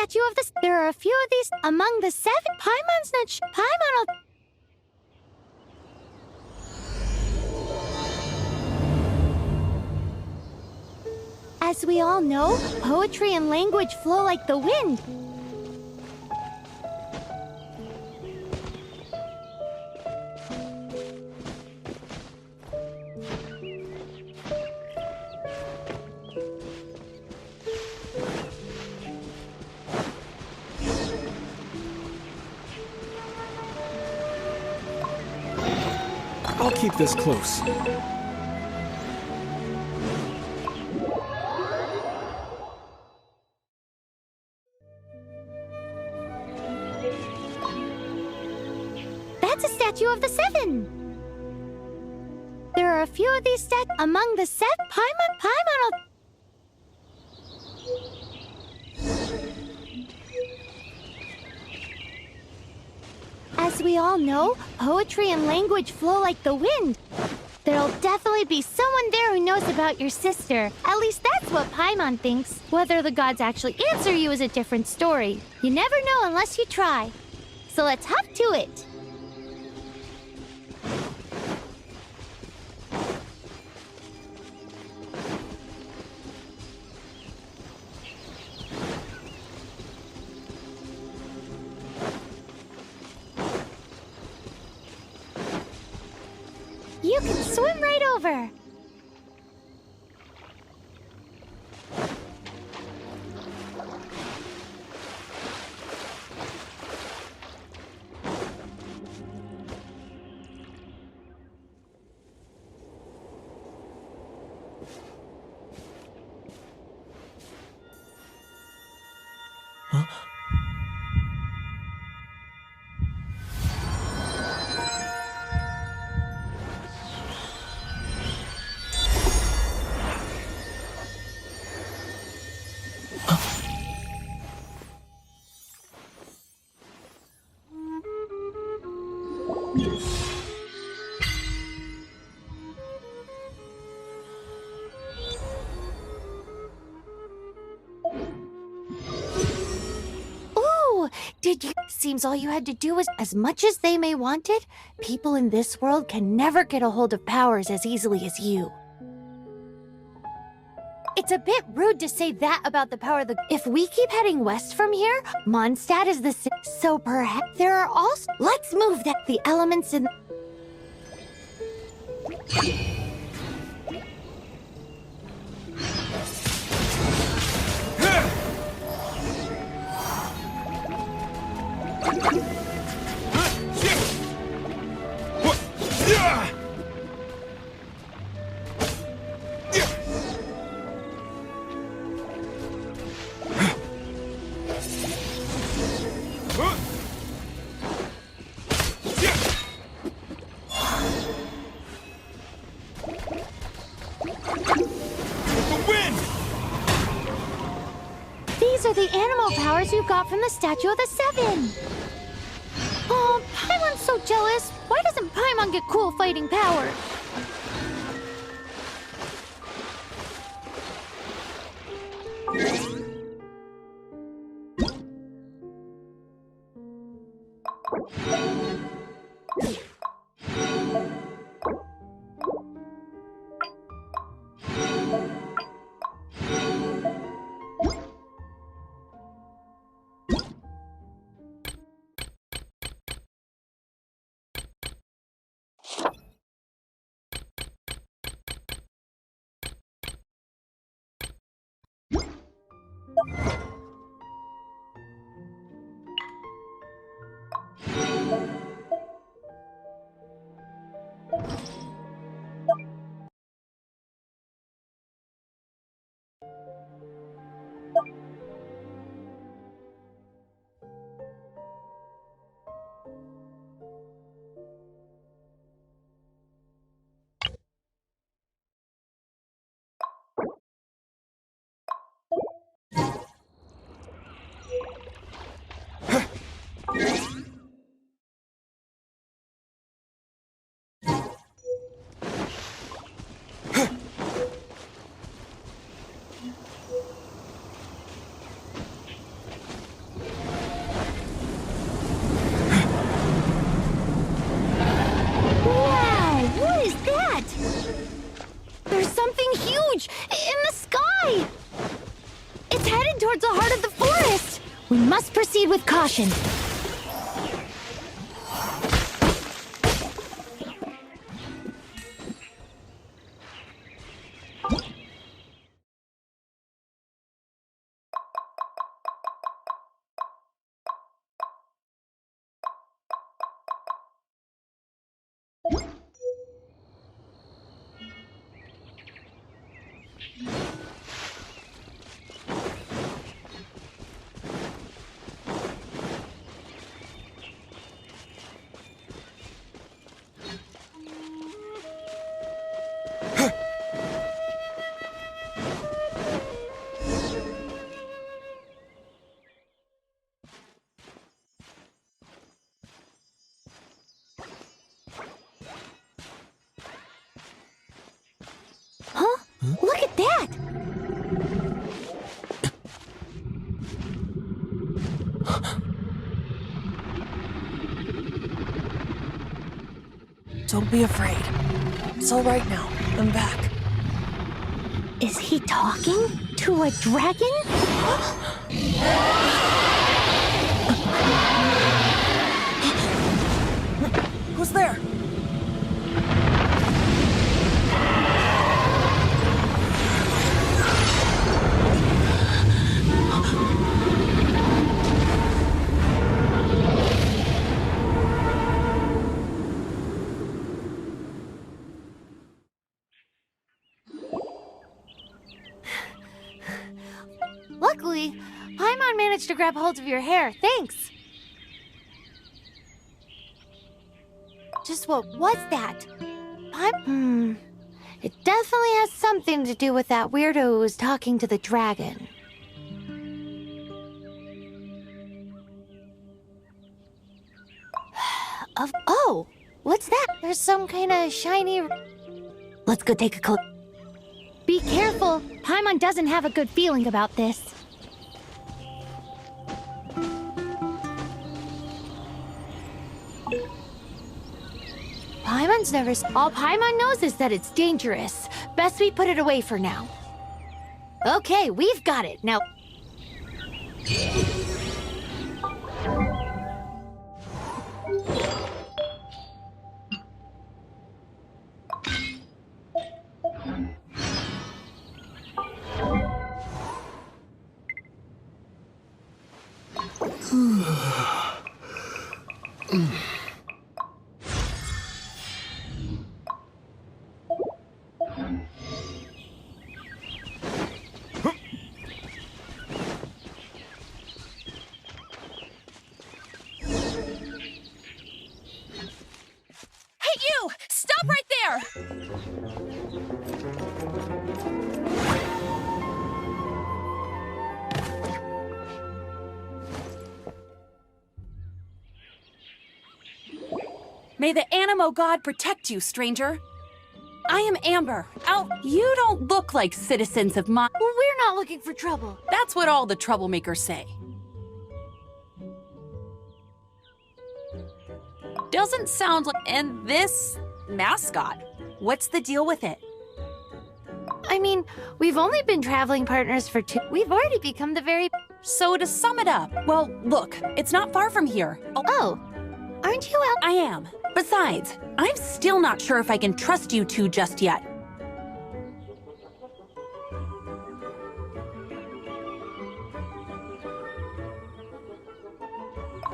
statue of the... There are a few of these among the 7. Paimon's not... Paimon will... As we all know, poetry and language flow like the wind. I'll keep this close. That's a statue of the 7. There are a few of these among the 7. Paimon will... As we all know, poetry and language flow like the wind. There'll definitely be someone there who knows about your sister. At least that's what Paimon thinks. Whether the gods actually answer you is a different story. You never know unless you try. So let's hop to it. You can swim right over. Huh? Ooh, did you... Seems all you had to do was... As much as they may want it, people in this world can never get a hold of powers as easily as you. It's a bit rude to say that about the power of the... If we keep heading west from here, Mondstadt is the... So perhaps there are also... Let's move that... The elements in... These are the animal powers you got from the statue of the 7. Oh, Paimon's so jealous. Why doesn't Paimon get cool fighting power? There's something huge in the sky! It's headed towards the heart of the forest! We must proceed with caution. Huh? Look at that! Don't be afraid. It's all right now. I'm back. Is he talking to a dragon? Who's there? Luckily, Paimon managed to grab hold of your hair. Thanks. Just what was that? It definitely has something to do with that weirdo who was talking to the dragon. Oh, what's that? There's some kind of shiny... Let's go take a cloak. Be careful. Paimon doesn't have a good feeling about this. Paimon's nervous. All Paimon knows is that it's dangerous. Best we put it away for now. Okay, we've got it. Now... Hey, you! Stop right there! May the Animo God protect you, stranger. I am Amber. You don't look like citizens of my... Well, we're not looking for trouble. That's what all the troublemakers say. Doesn't sound like... And this mascot, what's the deal with it? I mean, we've only been traveling partners for 2... We've already become the very... So to sum it up, well, look, it's not far from here. Oh, aren't you out? I am. Besides, I'm still not sure if I can trust you two just yet.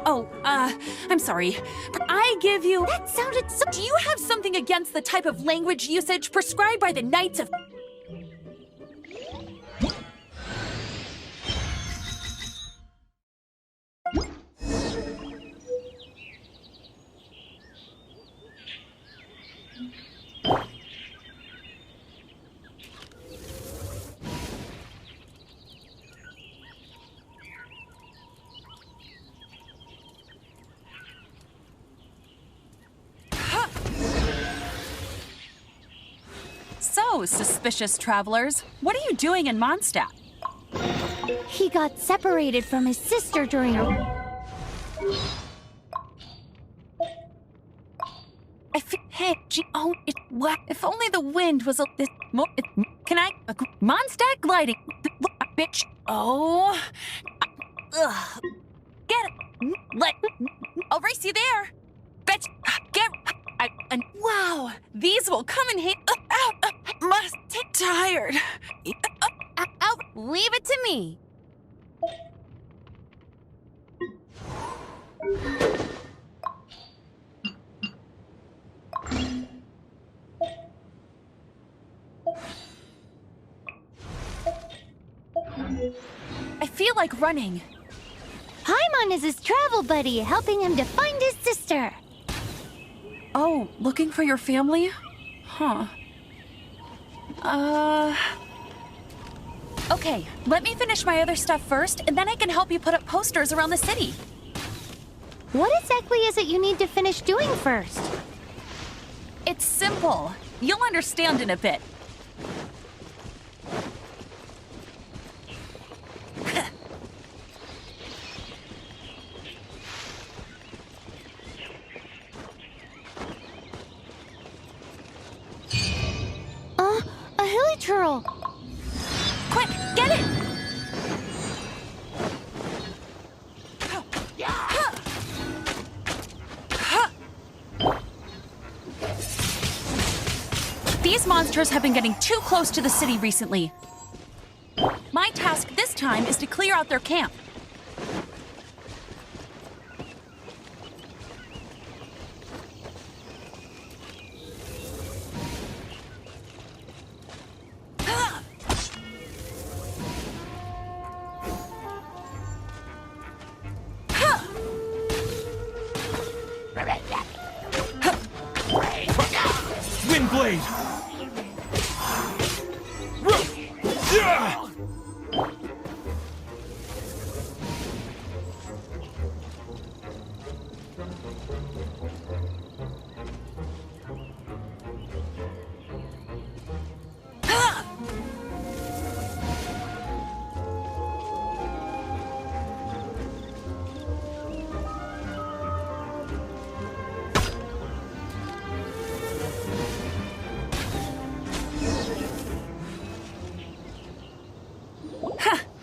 Oh, I'm sorry. I give you... That sounded so... Do you have something against the type of language usage prescribed by the Knights of... So, suspicious travelers, what are you doing in Mondstadt? He got separated from his sister during a... Hey, oh, What? If only the wind was a this more. Can I? Mondstack gliding. Bitch. Oh. Ugh. Get it. I'll race you there. Bitch. Get. Wow. These will come in handy. Must take tired. Leave it to me. I feel like running. Paimon is his travel buddy, helping him to find his sister. Oh, looking for your family? Huh. Okay, let me finish my other stuff first, and then I can help you put up posters around the city. What exactly is it you need to finish doing first? It's simple. You'll understand in a bit. A hilly churl. Quick, get it! These monsters have been getting too close to the city recently. My task this time is to clear out their camp. Windblade!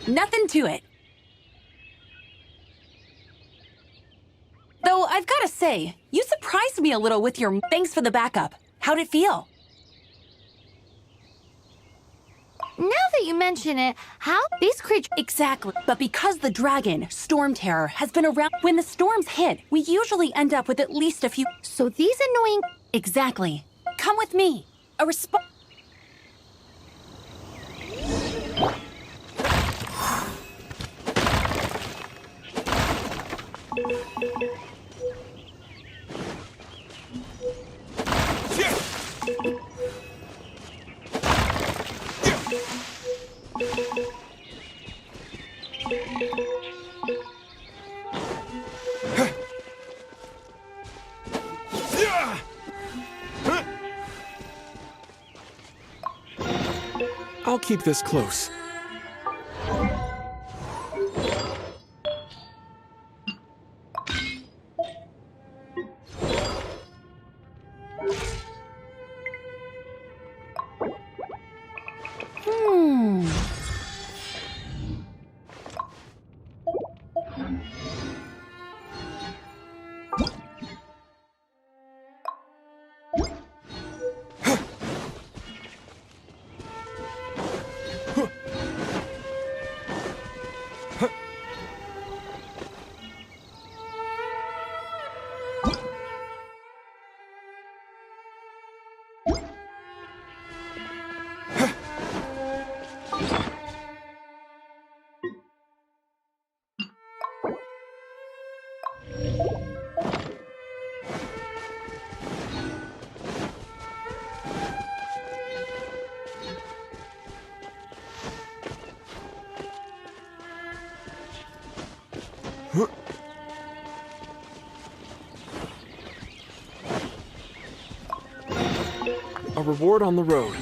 Nothing to it. Though I've got to say, you surprised me a little with your thanks for the backup. How'd it feel? Now that you mention it, how these creatures... Exactly. But because the dragon, Storm Terror, has been around, when the storms hit, we usually end up with at least a few... So these annoying... Exactly. Come with me. A response... I'll keep this close. A reward on the road.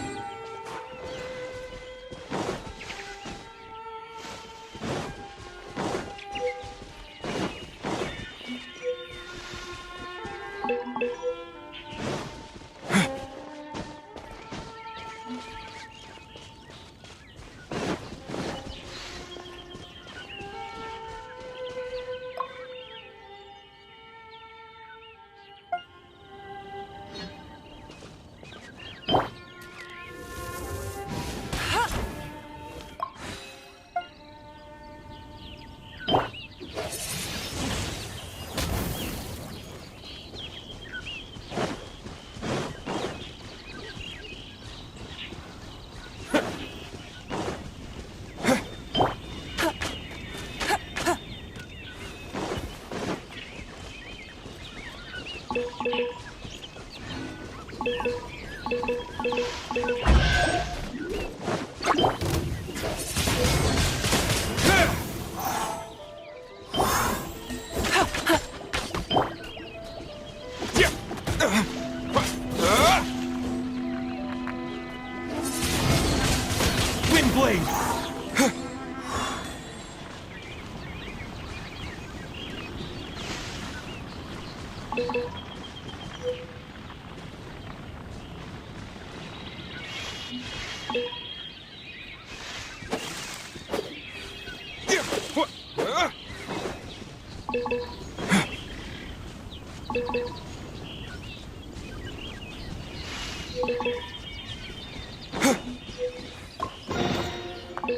blade!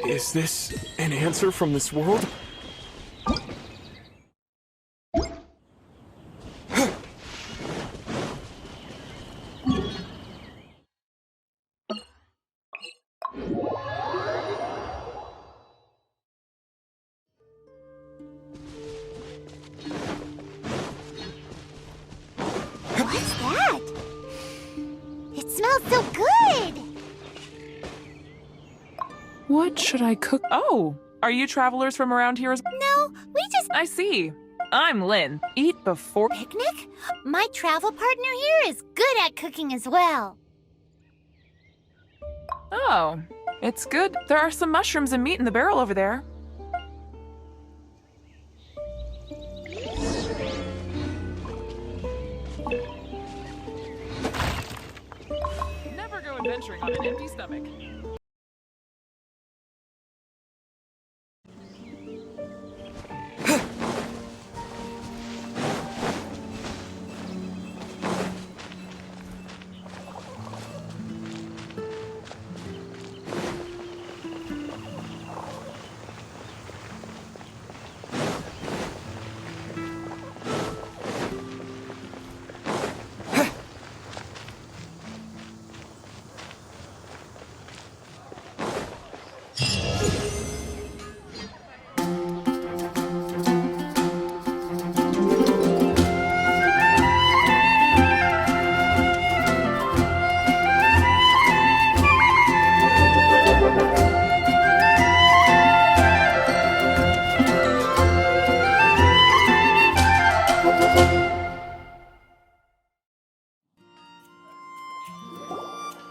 Is this an answer from this world? What's that? It smells so good! What should I cook? Oh, are you travelers from around here? No, we just... I see. I'm Lynn. Eat before. Picnic? My travel partner here is good at cooking as well. Oh, it's good. There are some mushrooms and meat in the barrel over there. Never go adventuring on an empty stomach.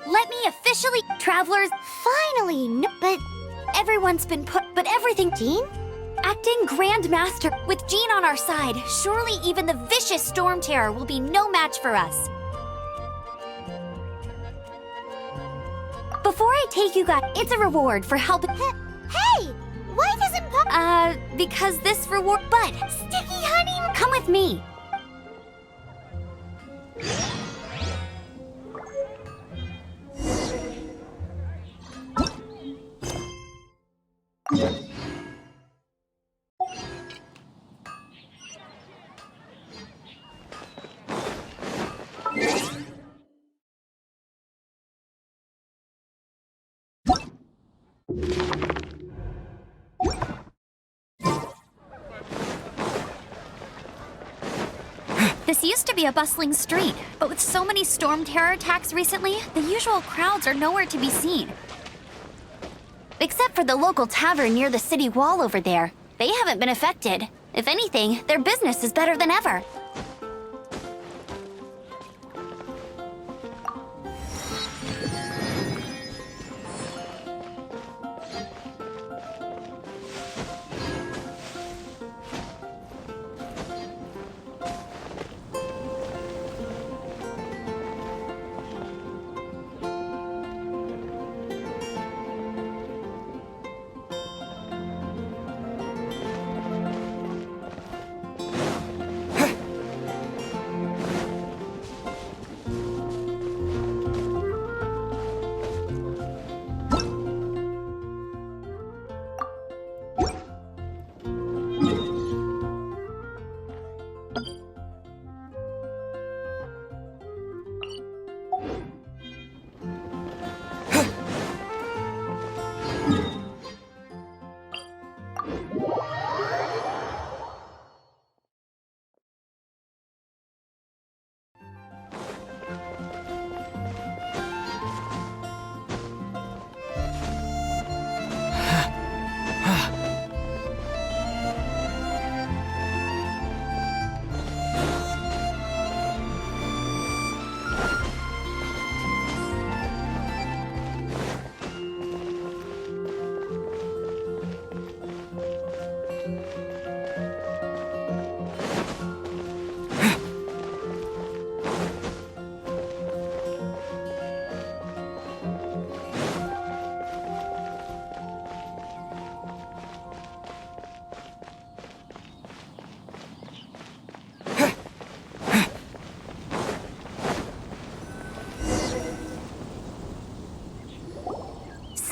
Let me officially... Travelers, finally! But everyone's been put... But everything... Jean? Acting Grand Master with Jean on our side, surely even the vicious Storm Terror will be no match for us. Before I take you guys, it's a reward for helping... Hey! Why doesn't Pop... because this reward... But, Sticky Honey... Come with me. This used to be a bustling street, but with so many Storm Terror attacks recently, the usual crowds are nowhere to be seen. Except for the local tavern near the city wall over there. They haven't been affected. If anything, their business is better than ever.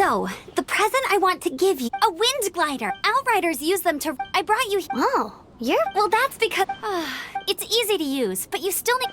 So, the present I want to give you, a wind glider. Outriders use them to... I brought you... Oh, you're... Well, that's because... it's easy to use, but you still need...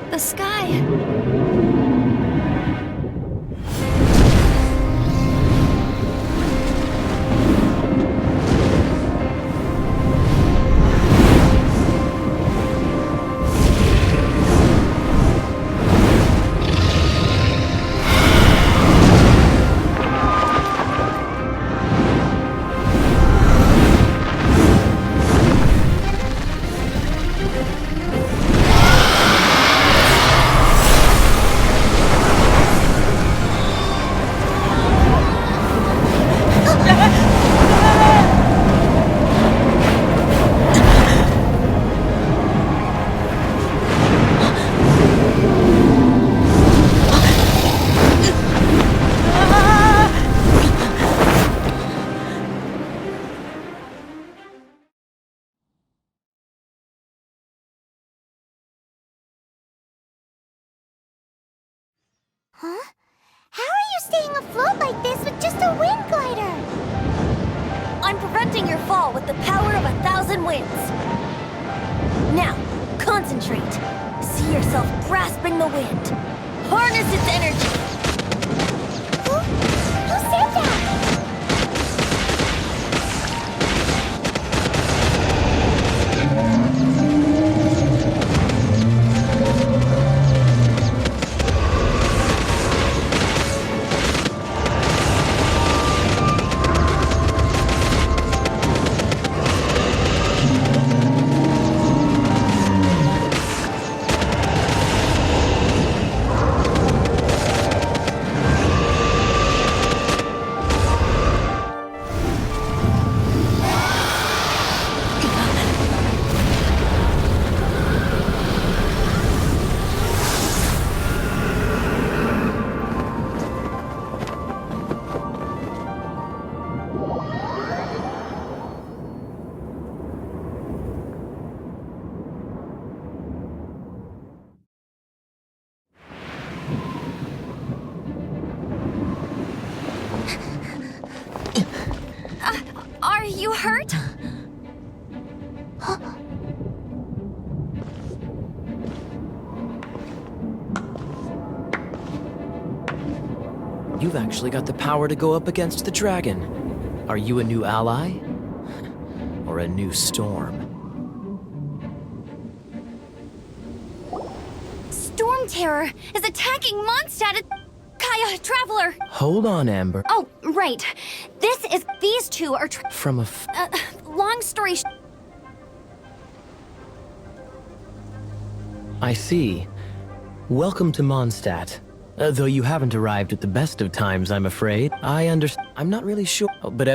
The sky. Huh? How are you staying afloat like this with just a wind glider? I'm preventing your fall with the power of 1,000 winds. Now, concentrate. See yourself grasping the wind. Harness its energy. Who said that? Are you hurt? You've actually got the power to go up against the dragon. Are you a new ally? Or a new storm? Storm Terror is attacking Mondstadt. Kaya, Traveler. Hold on, Amber. Oh, right. These two are From a long story I see. Welcome to Mondstadt. Though you haven't arrived at the best of times, I'm afraid. I understand. I'm not really sure, but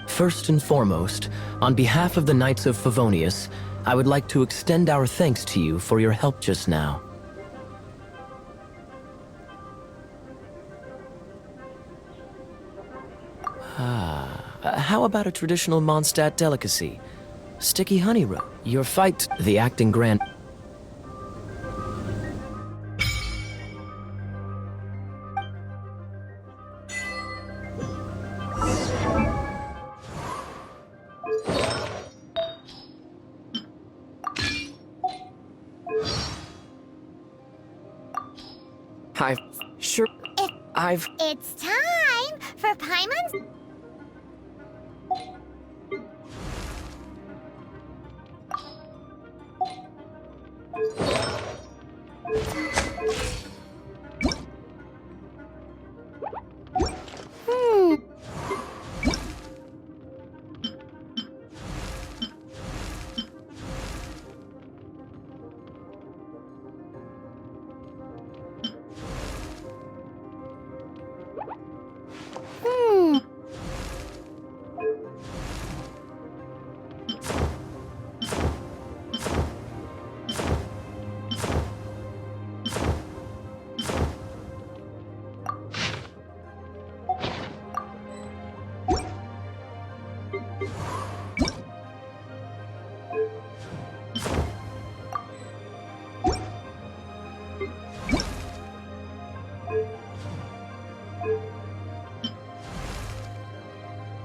First and foremost, on behalf of the Knights of Favonius, I would like to extend our thanks to you for your help just now. How about a traditional Mondstadt delicacy? Sticky honey roast. Your fight, the acting grand... It's time for Paimon's...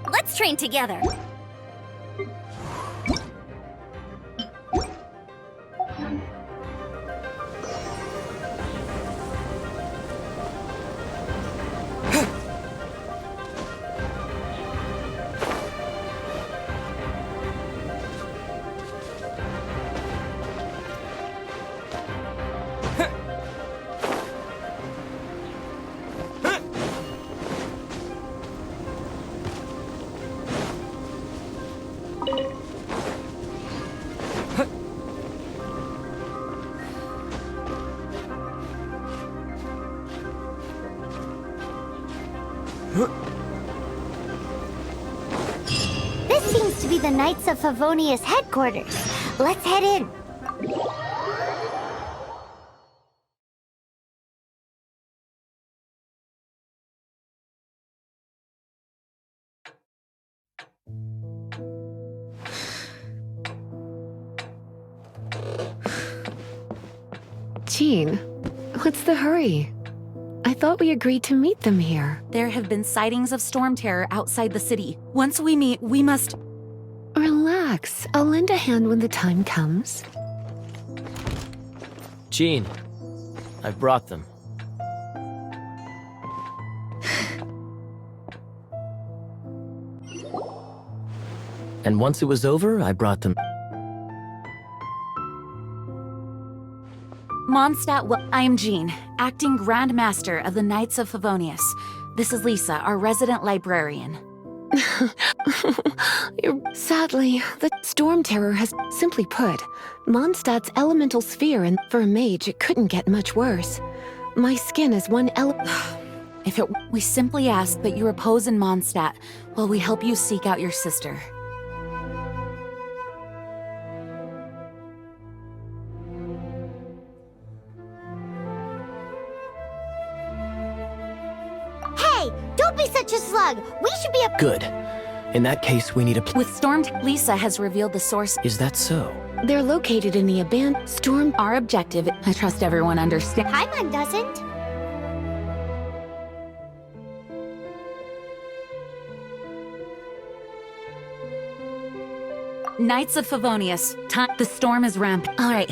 Let's train together. This seems to be the Knights of Favonius headquarters. Let's head in. Jean, what's the hurry? I thought we agreed to meet them here. There have been sightings of storm terror outside the city. Once we meet, we must... Relax. I'll lend a hand when the time comes. Jean, I've brought them. And once it was over, I brought them. Mondstadt, I am Jean, acting Grand Master of the Knights of Favonius. This is Lisa, our resident librarian. Sadly, the storm terror has, simply put, Mondstadt's elemental sphere, and for a mage, it couldn't get much worse. My skin is one We simply ask that you repose in Mondstadt while we help you seek out your sister. Hey, don't be such a slug. We should be a... Good. In that case, we need a... With Lisa has revealed the source. Is that so? They're located in the abandoned storm... Our objective, I trust everyone understands. Paimon doesn't. Knights of Favonius, the storm is rampant. All right.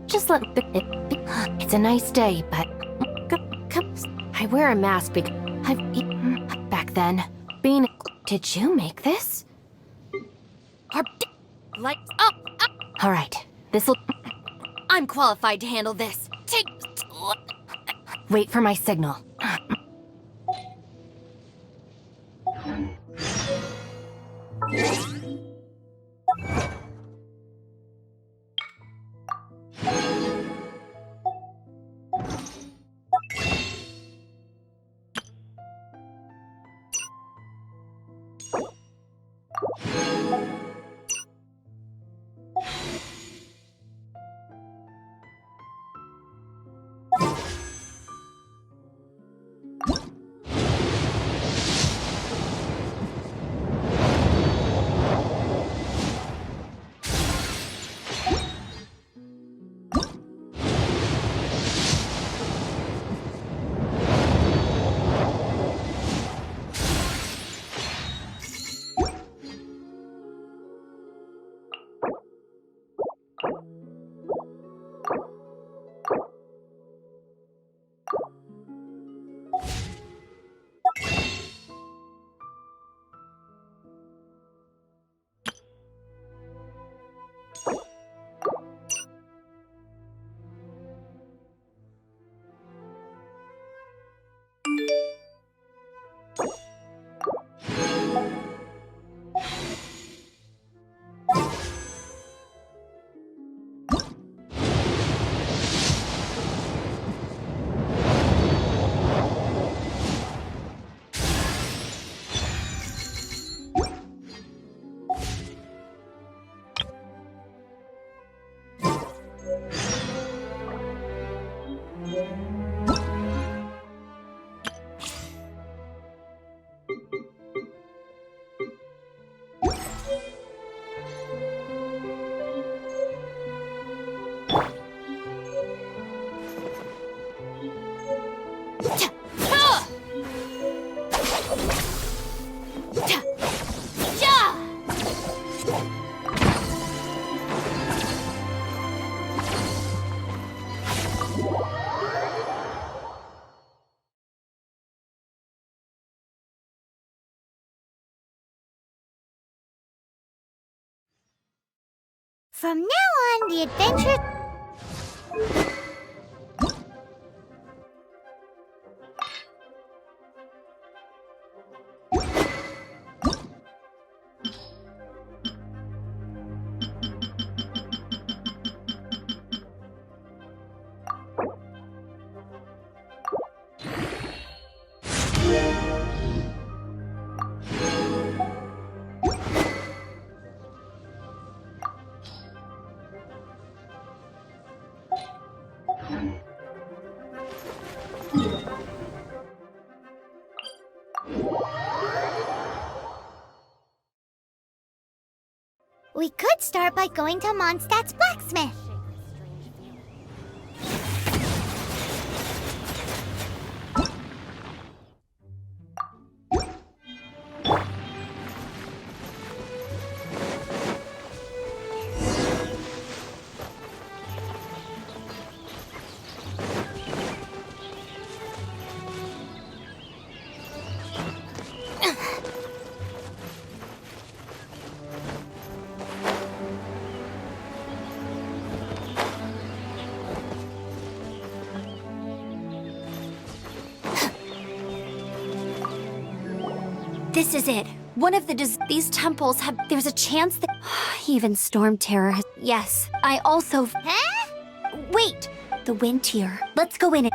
Just let it be. It's a nice day, but I wear a mask because I've eaten back then. Bean, did you make this? Lights up! All right, this'll... I'm qualified to handle this. Wait for my signal. From now on, the adventure... We could start by going to Mondstadt's blacksmith. This is it. One of these temples have... There's a chance that... Even Storm Terror has... Yes, I also... Huh? Wait! The wind tier. Let's go in and...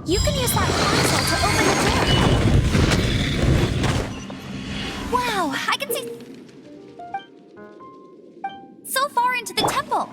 You can use that console to open the door. Wow, I can see so far into the temple.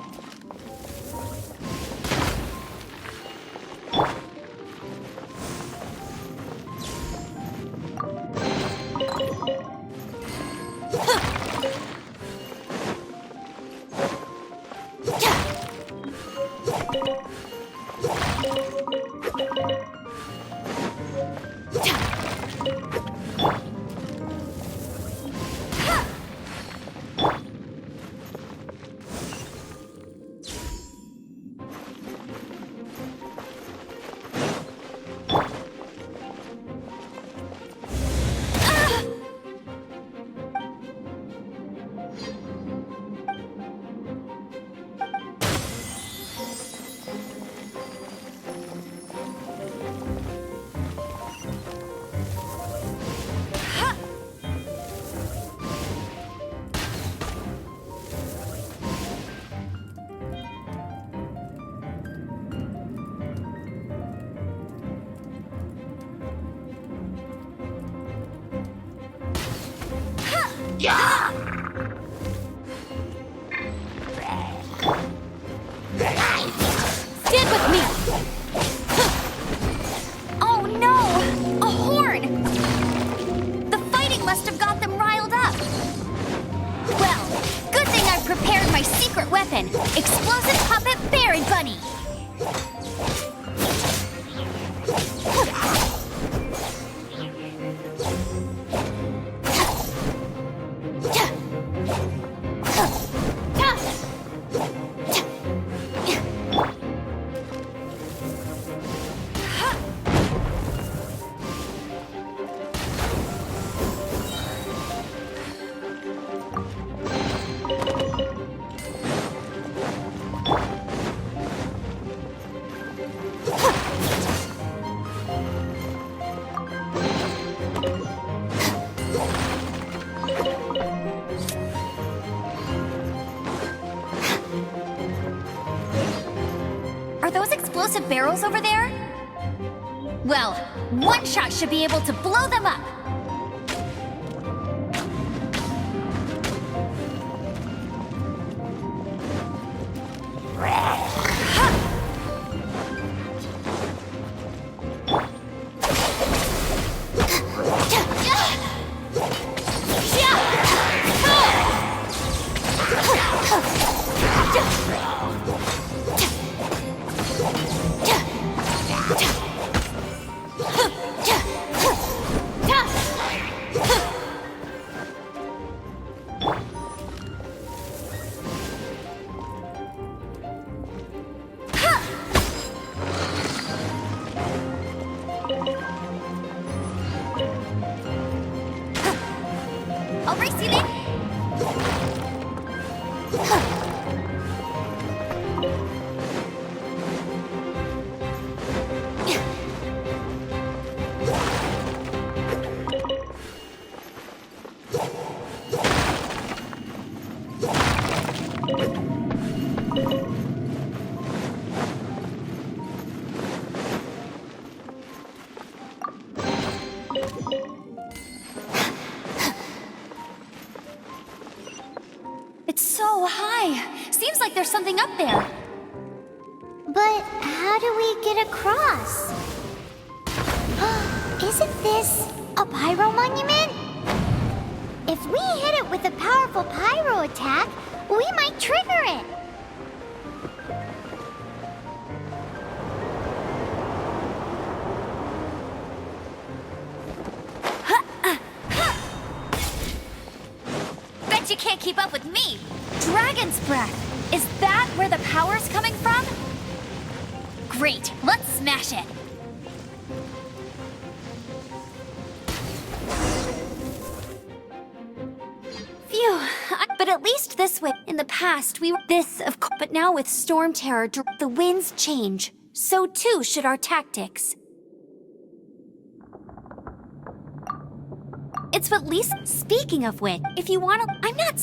Stand with me! Oh no! A horn! The fighting must have got them riled up. Well, good thing I prepared my secret weapon, explosive puppet Baron Bunny. Are those explosive barrels over there? Well, one shot should be able to blow them up. I'll race you then. It's so high. Seems like there's something up there. But how do we get across? Isn't this a pyro monument? If we hit it with a powerful pyro attack, we might trigger it. Bet you can't keep up with me. Dragon's breath. Is that where the power's coming from? Great, let's smash it. Phew, but at least this way. In the past, we were this, of course, but now with Storm Terror, the winds change. So too should our tactics. It's at least, speaking of which, if you want to, I'm not,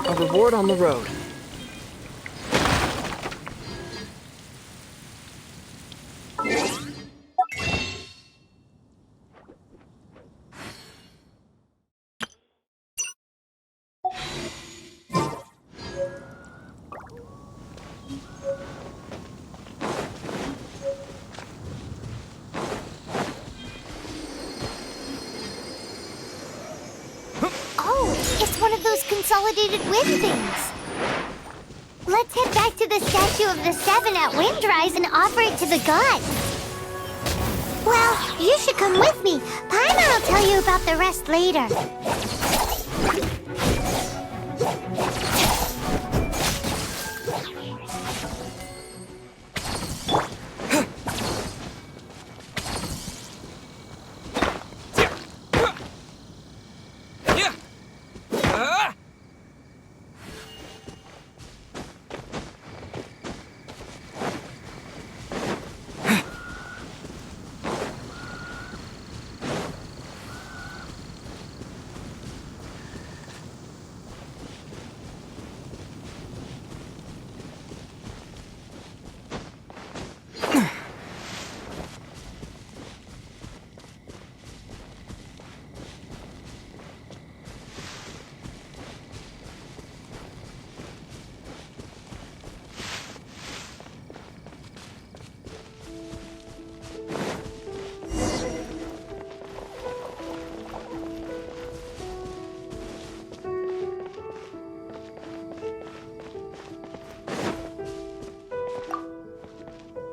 A reward on the road. Oh, it's one of those consolidated wind things. Let's head back to the statue of the Seven at Windrise and offer it to the gods. Well, you should come with me. Paimon will tell you about the rest later.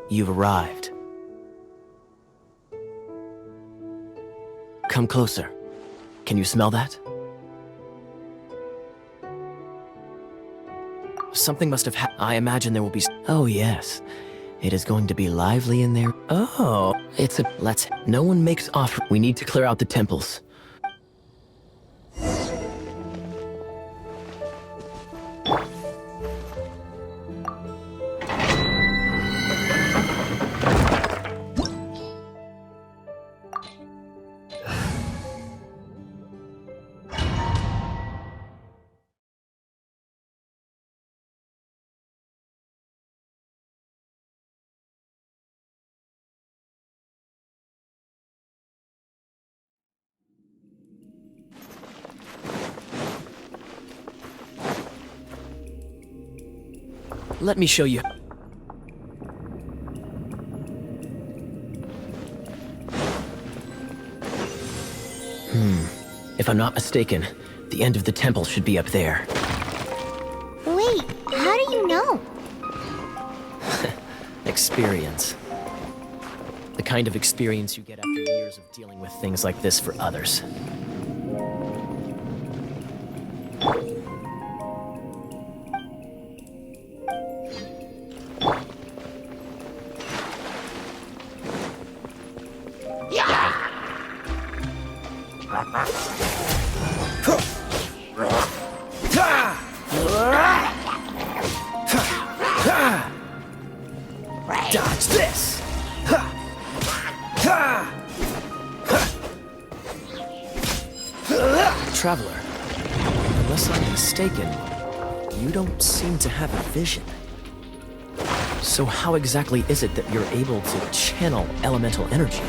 You've arrived. Come closer. Can you smell that? Something must have happened. I imagine there will be. Oh, yes. It is going to be lively in there. Oh, it's a. Let's. No one makes off. We need to clear out the temples. Let me show you. If I'm not mistaken, the end of the temple should be up there. Wait, how do you know? Experience. The kind of experience you get after years of dealing with things like this for others. Dodge this! Traveler, unless I'm mistaken, you don't seem to have a vision. So how exactly is it that you're able to channel elemental energy?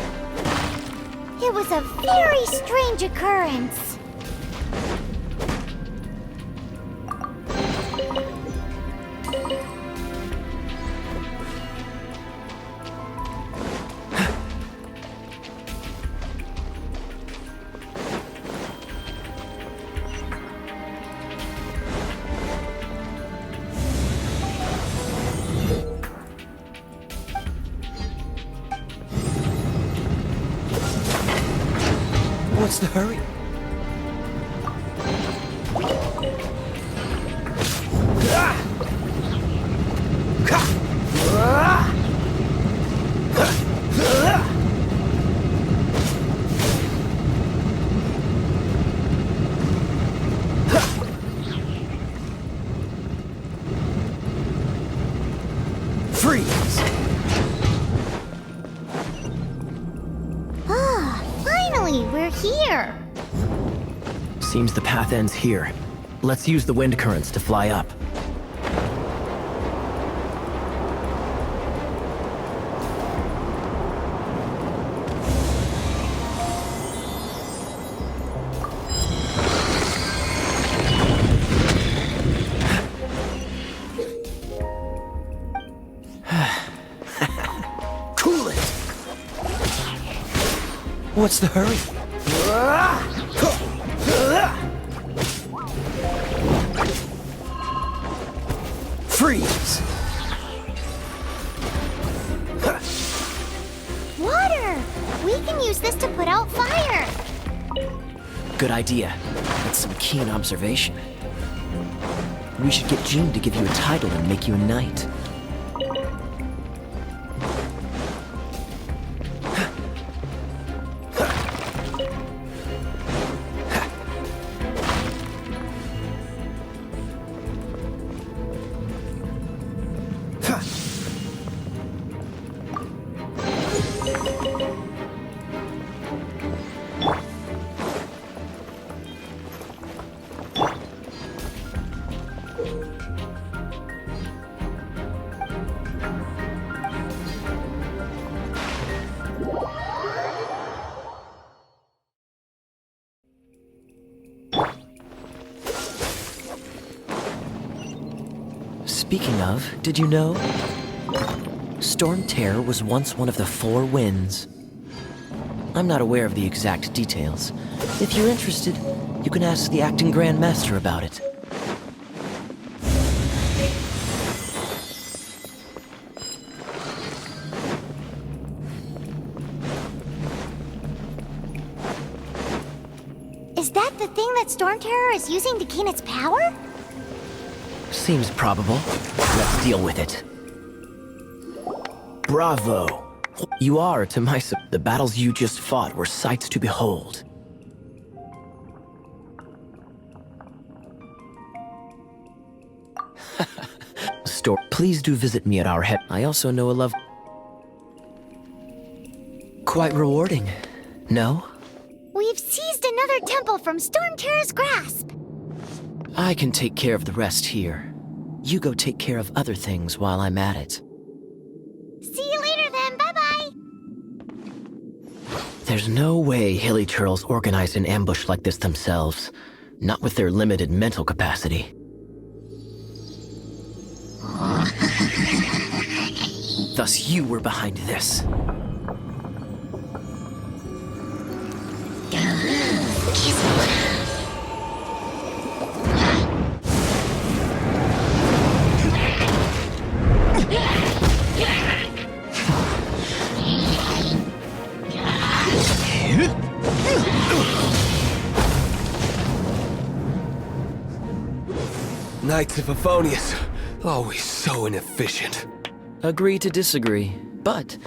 It was a very strange occurrence. What's the hurry? Freeze! Finally, we're here. Seems the path ends here. Let's use the wind currents to fly up. Cool it! What's the hurry? Freeze! Water! We can use this to put out fire. Good idea. That's some keen observation. We should get Jean to give you a title and make you a knight. Speaking of, did you know? Storm Terror was once one of the 4 winds. I'm not aware of the exact details. If you're interested, you can ask the acting Grand Master about it. Is that the thing that Storm Terror is using to gain its power? Seems probable. Let's deal with it. Bravo! You are, to my the battles you just fought were sights to behold. Please do visit me at our head. I also know a love... Quite rewarding, no? We've seized another temple from Storm Terror's grasp. I can take care of the rest here. You go take care of other things while I'm at it. See you later then, bye-bye. There's no way hilly turtles organized an ambush like this themselves. Not with their limited mental capacity. Thus you were behind this. Knights of Favonius, always so inefficient. Agree to disagree, but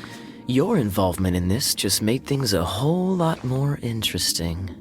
your involvement in this just made things a whole lot more interesting.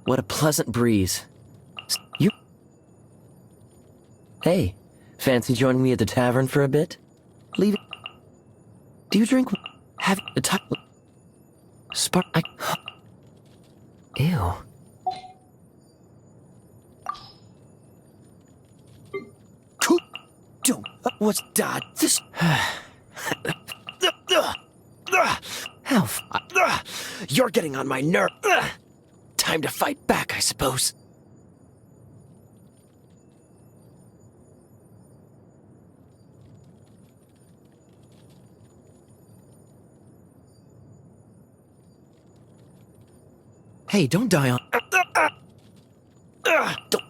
What a pleasant breeze. You. Hey, fancy joining me at the tavern for a bit? Leave it. Do you drink? Have a spark? Ew. Don't. What's that? This. Elf. You're getting on my nerve. Time to fight back, I suppose. Hey, don't die on. Don't.